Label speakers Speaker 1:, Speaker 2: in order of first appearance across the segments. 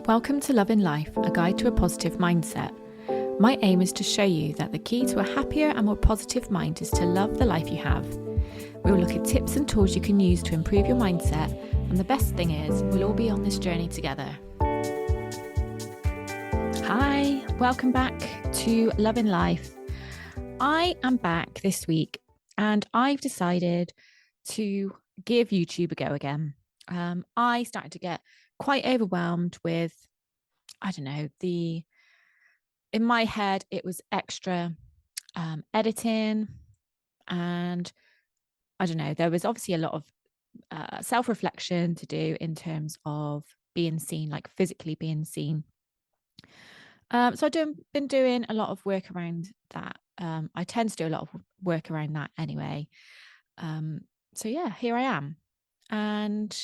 Speaker 1: Welcome to Love in Life, a guide to a positive mindset. My aim is to show you that the key to a happier and more positive mind is to love the life you have. We will look at tips and tools you can use to improve your mindset, and the best thing is, we'll all be on this journey together. Hi, welcome back to Love in Life. I am back this week and I've decided to give YouTube a go again. I started to get quite overwhelmed with, in my head, it was extra editing, and there was obviously a lot of self-reflection to do in terms of being seen, like physically being seen. So I've been doing a lot of work around that. I tend to do a lot of work around that anyway. So yeah, here I am. And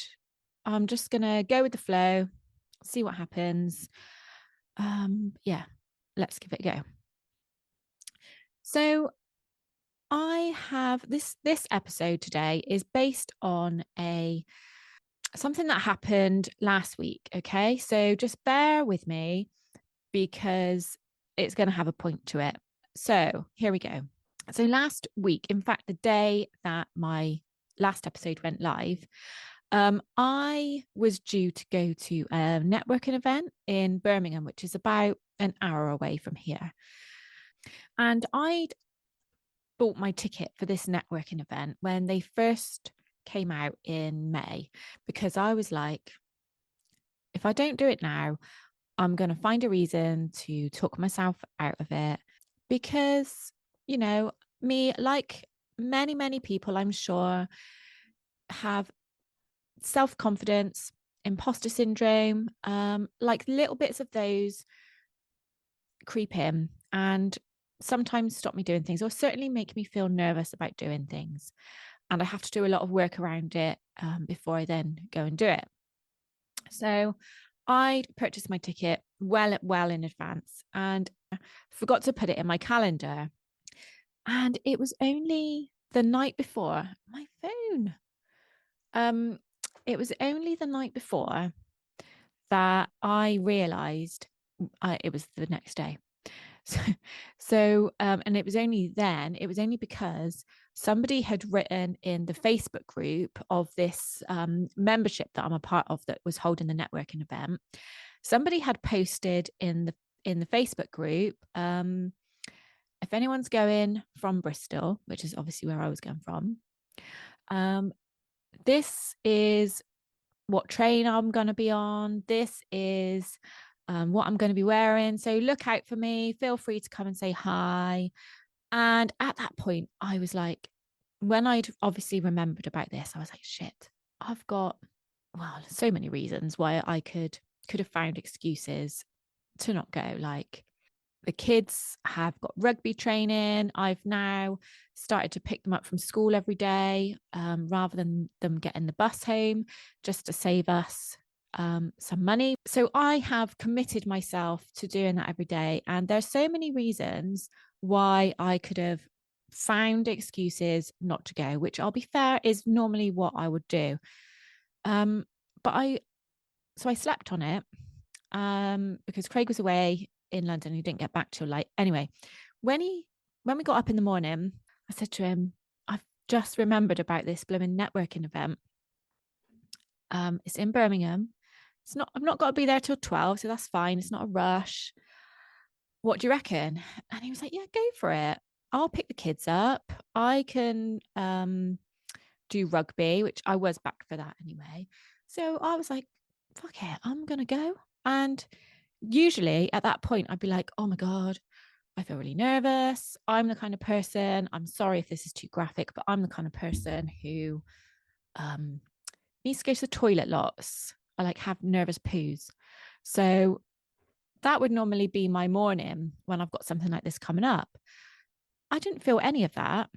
Speaker 1: I'm just going to go with the flow, see what happens. Let's give it a go. So I have this episode today is based on something that happened last week. Okay, so just bear with me because it's going to have a point to it. So here we go. So last week, in fact, the day that my last episode went live, I was due to go to a networking event in Birmingham, which is about an hour away from here. And I'd bought my ticket for this networking event when they first came out in May, because I was like, if I don't do it now, I'm going to find a reason to talk myself out of it. Because, me, like many people, I'm sure, have self-confidence, imposter syndrome, like little bits of those creep in and sometimes stop me doing things, or certainly make me feel nervous about doing things. And I have to do a lot of work around it before I then go and do it. So I purchased my ticket well in advance and forgot to put it in my calendar. And it was only the night before my phone. It was only the night before that I realized it was the next day. And it was only because somebody had written in the Facebook group of this membership that I'm a part of that was holding the networking event. Somebody had posted in the Facebook group, if anyone's going from Bristol, which is obviously where I was going from, this is what train I'm going to be on. This is what I'm going to be wearing. So look out for me. Feel free to come and say hi. And at that point, I was like, when I'd obviously remembered about this, I was like, shit, I've got, so many reasons why I could have found excuses to not go. Like, the kids have got rugby training. I've now started to pick them up from school every day, rather than them getting the bus home, just to save us some money. So I have committed myself to doing that every day. And there's so many reasons why I could have found excuses not to go, which, I'll be fair, is normally what I would do. But I slept on it because Craig was away in London. He didn't get back till late. Anyway, when we got up in the morning, I said to him, I've just remembered about this blooming networking event. It's in Birmingham. I've not got to be there till 12, so that's fine. It's not a rush. What do you reckon? And he was like, yeah, go for it. I'll pick the kids up. I can do rugby, which I was back for that anyway. So I was like, fuck it, I'm gonna go. And usually at that point, I'd be like, oh my God, I feel really nervous. I'm the kind of person, I'm sorry if this is too graphic, but I'm the kind of person who needs to go to the toilet lots. I like have nervous poos. So that would normally be my morning when I've got something like this coming up. I didn't feel any of that.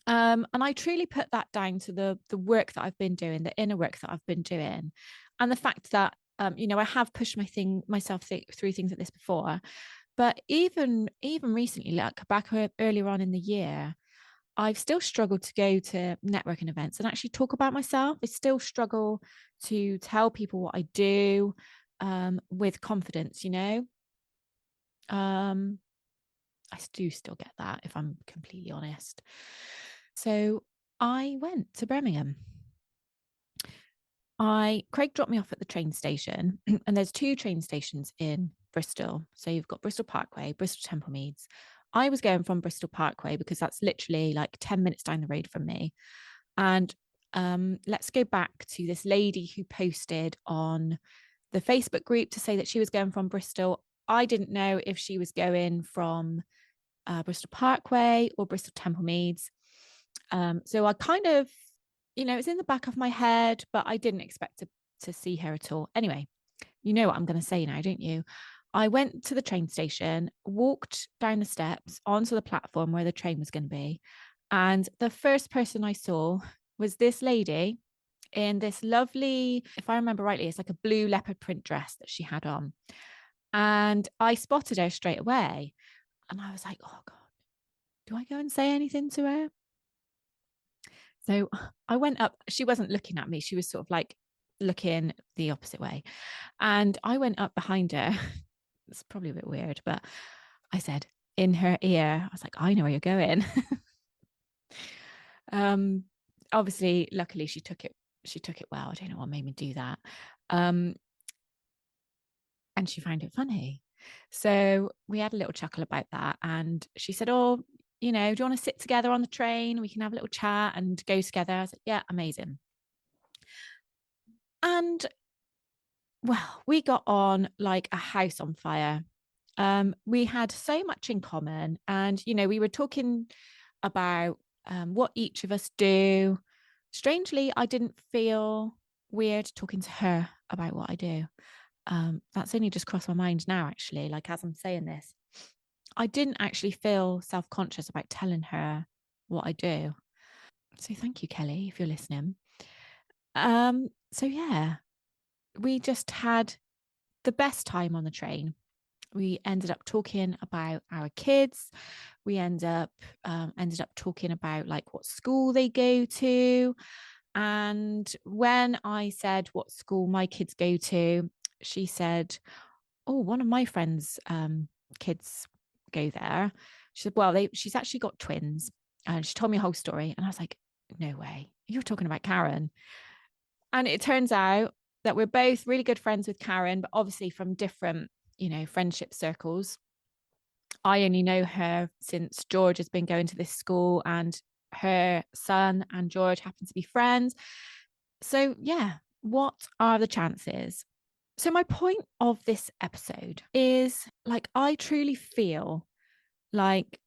Speaker 1: And I truly put that down to the work that I've been doing, the inner work that I've been doing, and the fact that I have pushed myself through things like this before. But even recently, like back earlier on in the year, I've still struggled to go to networking events and actually talk about myself. I still struggle to tell people what I do. with confidence, you know. Um, I do still get that, if I'm completely honest. So I went to Birmingham. Craig dropped me off at the train station, and there's two train stations in Bristol. So you've got Bristol Parkway, Bristol Temple Meads. I was going from Bristol Parkway because that's literally like 10 minutes down the road from me. And let's go back to this lady who posted on the Facebook group to say that she was going from Bristol. I didn't know if she was going from Bristol Parkway or Bristol Temple Meads. So I kind of, it's in the back of my head, but I didn't expect to see her at all. Anyway, you know what I'm going to say now, don't you? I went to the train station, walked down the steps onto the platform where the train was going to be. And the first person I saw was this lady in this lovely, if I remember rightly, it's like a blue leopard print dress that she had on. And I spotted her straight away. And I was like, oh God, do I go and say anything to her? So I went up. She wasn't looking at me. She was sort of like looking the opposite way. And I went up behind her. It's probably a bit weird, but I said in her ear, I was like, I know where you're going. um, Obviously, luckily she took it. She took it well. I don't know what made me do that. Um, and she found it funny. So we had a little chuckle about that. And she said, oh, do you want to sit together on the train? We can have a little chat and go together. I was like, yeah, amazing. And well, we got on like a house on fire. We had so much in common. And, we were talking about what each of us do. Strangely, I didn't feel weird talking to her about what I do. That's only just crossed my mind now, actually, like as I'm saying this. I didn't actually feel self-conscious about telling her what I do. So thank you, Kelly, if you're listening. So yeah, we just had the best time on the train. We ended up talking about our kids. We ended up talking about like what school they go to. And when I said what school my kids go to, she said, oh, one of my friends' kids go there. She said, well, she's actually got twins. And she told me a whole story. And I was like, no way. You're talking about Karen. And it turns out that we're both really good friends with Karen, but obviously from different, friendship circles. I only know her since George has been going to this school, and her son and George happen to be friends. So, yeah, what are the chances? So, my point of this episode is like, I truly feel like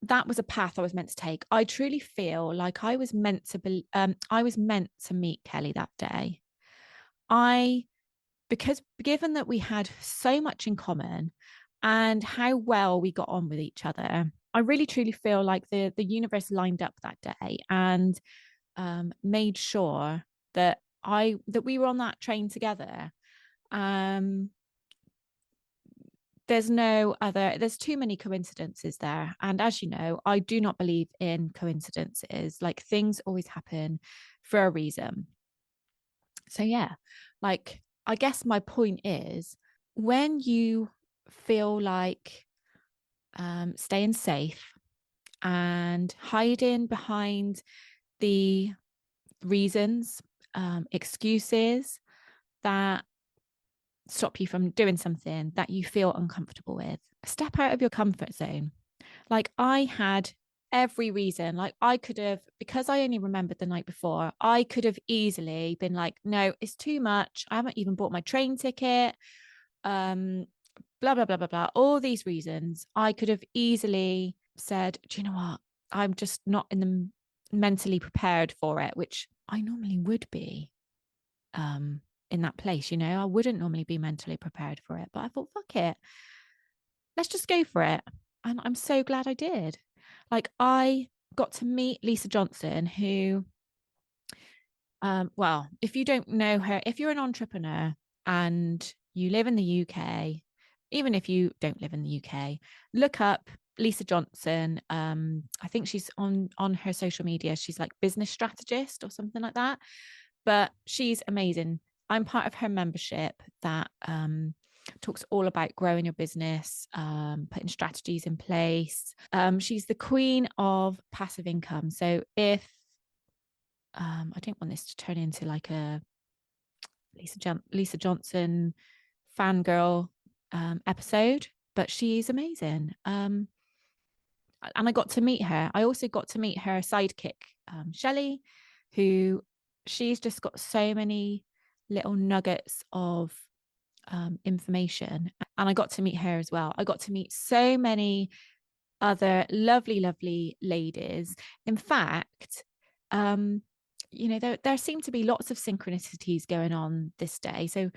Speaker 1: that was a path I was meant to take. I truly feel like I was meant to be, I was meant to meet Kelly that day. Because given that we had so much in common and how well we got on with each other, I really truly feel like the universe lined up that day and made sure that we were on that train together. Um, there's too many coincidences there. And as you know, I do not believe in coincidences. Like things always happen for a reason. So yeah, like I guess my point is when you feel like staying safe and hiding behind the reasons, excuses that stop you from doing something that you feel uncomfortable with, step out of your comfort zone. Like I had every reason, like I could have, because I only remembered the night before, I could have easily been like, no, it's too much. I haven't even bought my train ticket. Um, blah, blah, blah, blah, blah. All these reasons. I could have easily said, do you know what? I'm just not in the mentally prepared for it, which I normally would be in that place. I wouldn't normally be mentally prepared for it, but I thought, fuck it, let's just go for it. And I'm so glad I did. Like I got to meet Lisa Johnson, who, well, if you don't know her, if you're an entrepreneur and you live in the UK, even if you don't live in the UK, look up Lisa Johnson. I think she's on her social media. She's like business strategist or something like that. But she's amazing. I'm part of her membership that talks all about growing your business, putting strategies in place. She's the queen of passive income. So if I don't want this to turn into like a Lisa Johnson fangirl episode, but she's amazing. And I got to meet her. I also got to meet her sidekick, Shelley, who she's just got so many little nuggets of information. And I got to meet her as well. I got to meet so many other lovely, lovely ladies. In fact, there seem to be lots of synchronicities going on this day. So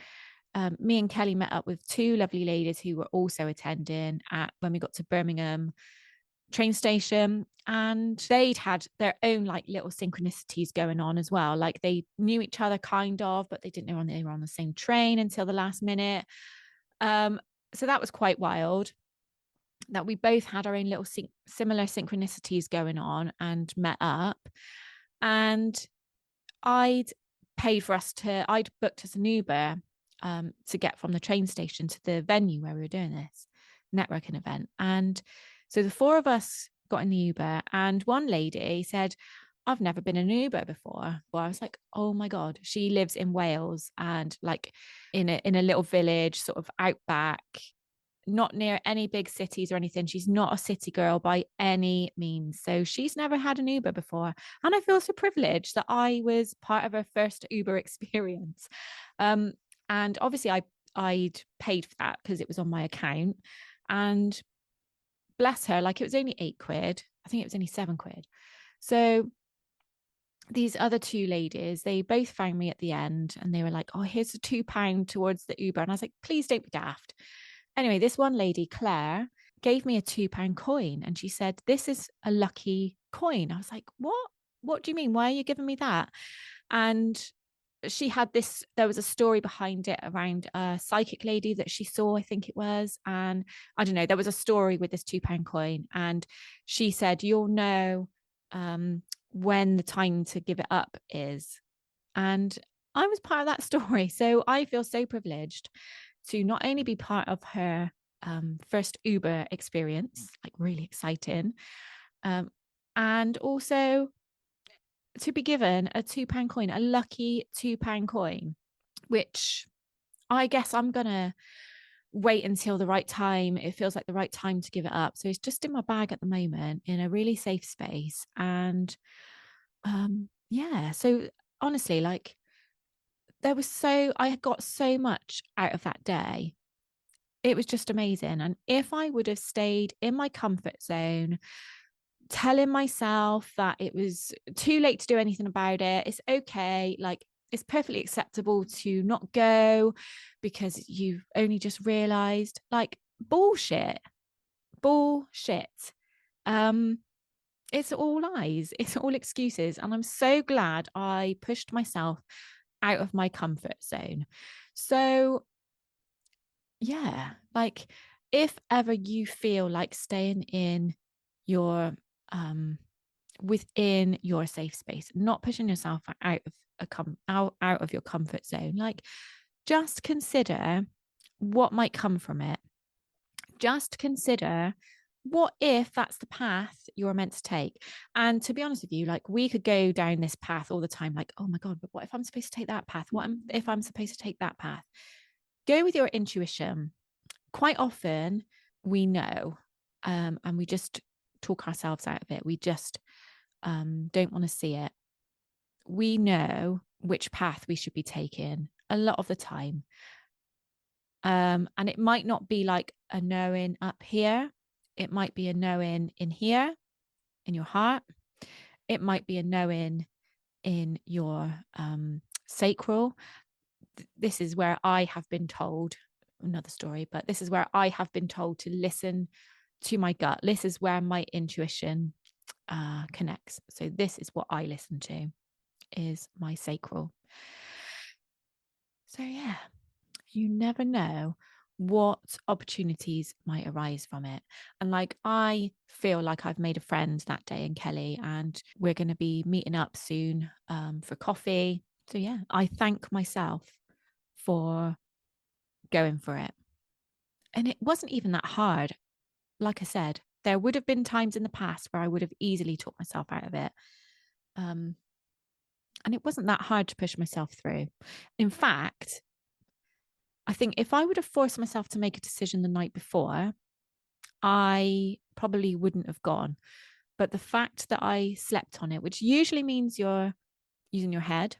Speaker 1: me and Kelly met up with two lovely ladies who were also attending at when we got to Birmingham train station, and they'd had their own like little synchronicities going on as well. Like they knew each other kind of, but they didn't know they were on the same train until the last minute. So that was quite wild that we both had our own little similar synchronicities going on and met up. And I'd booked us an Uber to get from the train station to the venue where we were doing this networking event. And so the four of us got in the Uber, and one lady said, I've never been in an Uber before. Well, I was like, oh my God, she lives in Wales and like in a little village, sort of outback, not near any big cities or anything. She's not a city girl by any means. So she's never had an Uber before. And I feel so privileged that I was part of her first Uber experience. And obviously I'd paid for that because it was on my account. And bless her, like it was only £8. I think it was only £7. So these other two ladies, they both found me at the end and they were like, oh, here's a £2 towards the Uber. And I was like, please don't be daft. Anyway, this one lady, Claire, gave me a £2 coin and she said, this is a lucky coin. I was like, what? What do you mean? Why are you giving me that? And she had this, there was a story behind it around a psychic lady that she saw, I think it was. And I don't know, there was a story with this £2 coin. And she said, you'll know when the time to give it up is. And I was part of that story. So I feel so privileged to not only be part of her first Uber experience, like really exciting, and also to be given a £2 coin, a lucky £2 coin, which I guess I'm going to wait until the right time. It feels like the right time to give it up. So it's just in my bag at the moment in a really safe space. And yeah, so honestly, like I got so much out of that day. It was just amazing. And if I would have stayed in my comfort zone, telling myself that it was too late to do anything about it, it's okay, like it's perfectly acceptable to not go because you've only just realized, like bullshit. It's all lies, it's all excuses. And I'm so glad I pushed myself out of my comfort zone. So yeah, like if ever you feel like staying in your within your safe space, not pushing yourself out of your comfort zone, like just consider what might come from it. Just consider, what if that's the path you're meant to take? And to be honest with you, like we could go down this path all the time, like, oh my God, but what if I'm supposed to take that path? What if I'm supposed to take that path? Go with your intuition. Quite often we know, and we just talk ourselves out of it. We just don't want to see it. We know which path we should be taking a lot of the time. And it might not be like a knowing up here. It might be a knowing in here, in your heart. It might be a knowing in your sacral. This is where I have been told, another story, but this is where I have been told to listen to my gut. This is where my intuition connects. So this is what I listen to, is my sacral. So yeah, you never know what opportunities might arise from it. And like I feel like I've made a friend that day in Kelly, and we're going to be meeting up soon for coffee. So yeah, I thank myself for going for it. And it wasn't even that hard. Like I said, there would have been times in the past where I would have easily talked myself out of it. And it wasn't that hard to push myself through. In fact, I think if I would have forced myself to make a decision the night before, I probably wouldn't have gone. But the fact that I slept on it, which usually means you're using your head,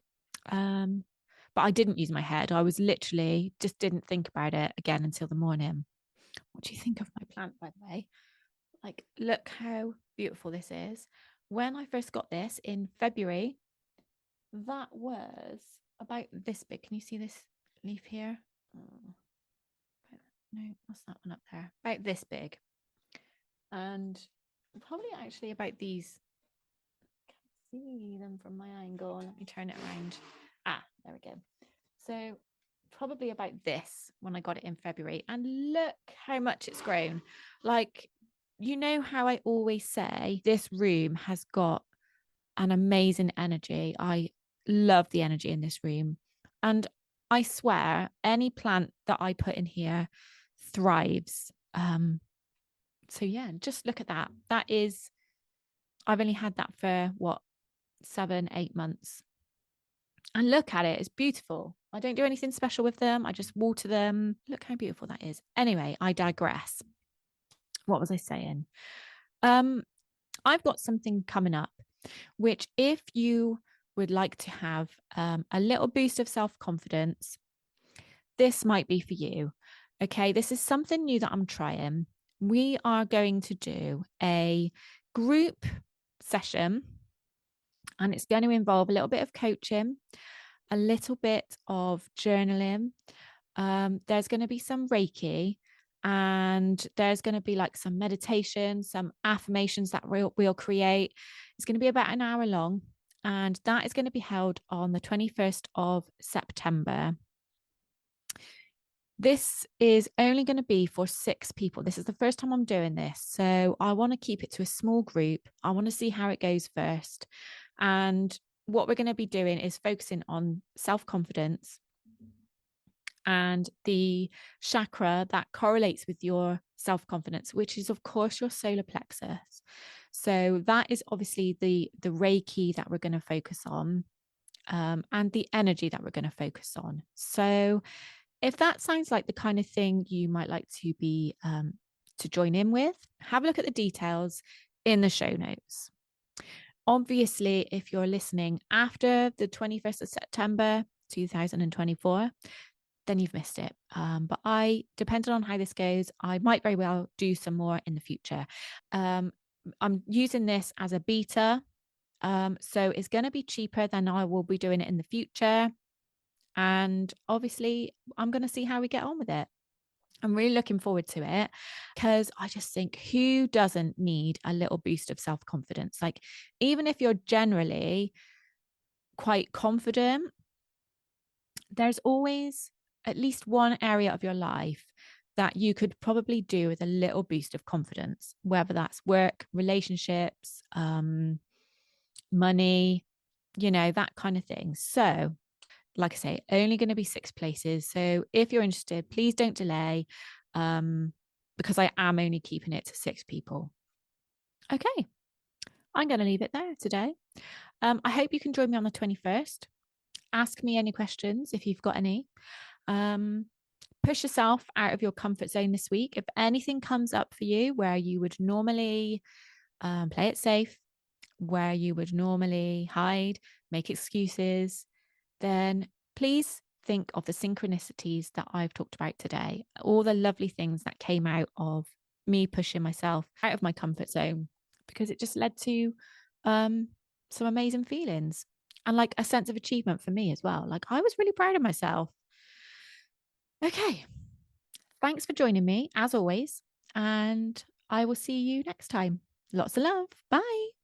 Speaker 1: but I didn't use my head. I was literally just didn't think about it again until the morning. What do you think of my plant, by the way? Like, look how beautiful this is. When I first got this in February, that was about this big. Can you see this leaf here? Oh, no, what's that one up there? About this big. And probably actually about these. I can't see them from my angle. Let me turn it around. Ah, there we go. So probably about this when I got it in February. And look how much it's grown. Like, you know how I always say this room has got an amazing energy. I love the energy in this room. And I swear, any plant that I put in here thrives. So yeah, just look at that. That is, I've only had that for what, 7, 8 months. And look at it, it's beautiful. I don't do anything special with them. I just water them. Look how beautiful that is. Anyway, I digress. What was I saying? I've got something coming up, which if you would like to have a little boost of self-confidence, this might be for you. Okay, this is something new that I'm trying. We are going to do a group session, and it's going to involve a little bit of coaching, a little bit of journaling. There's going to be some Reiki, and there's going to be like some meditation, some affirmations that we'll create. It's going to be about an hour long, and that is going to be held on the 21st of September. This is only going to be for 6 people. This is the first time I'm doing this. So I want to keep it to a small group. I want to see how it goes first. And what we're going to be doing is focusing on self-confidence and the chakra that correlates with your self-confidence, which is of course your solar plexus. So that is obviously the Reiki that we're going to focus on, and the energy that we're going to focus on. So if that sounds like the kind of thing you might like to be to join in with, have a look at the details in the show notes. Obviously, if you're listening after the 21st of September 2024, then you've missed it. But depending on how this goes, I might very well do some more in the future. I'm using this as a beta. So it's going to be cheaper than I will be doing it in the future. And obviously, I'm going to see how we get on with it. I'm really looking forward to it because I just think who doesn't need a little boost of self-confidence? Like, even if you're generally quite confident, there's always at least one area of your life that you could probably do with a little boost of confidence, whether that's work, relationships, money, that kind of thing. So like I say, only going to be 6 places. So if you're interested, please don't delay, because I am only keeping it to 6 people. Okay, I'm going to leave it there today. I hope you can join me on the 21st. Ask me any questions if you've got any. Push yourself out of your comfort zone this week. If anything comes up for you where you would normally play it safe, where you would normally hide, make excuses, then please think of the synchronicities that I've talked about today, all the lovely things that came out of me pushing myself out of my comfort zone, because it just led to some amazing feelings and like a sense of achievement for me as well. Like, I was really proud of myself. Okay. Thanks for joining me as always. And I will see you next time. Lots of love. Bye.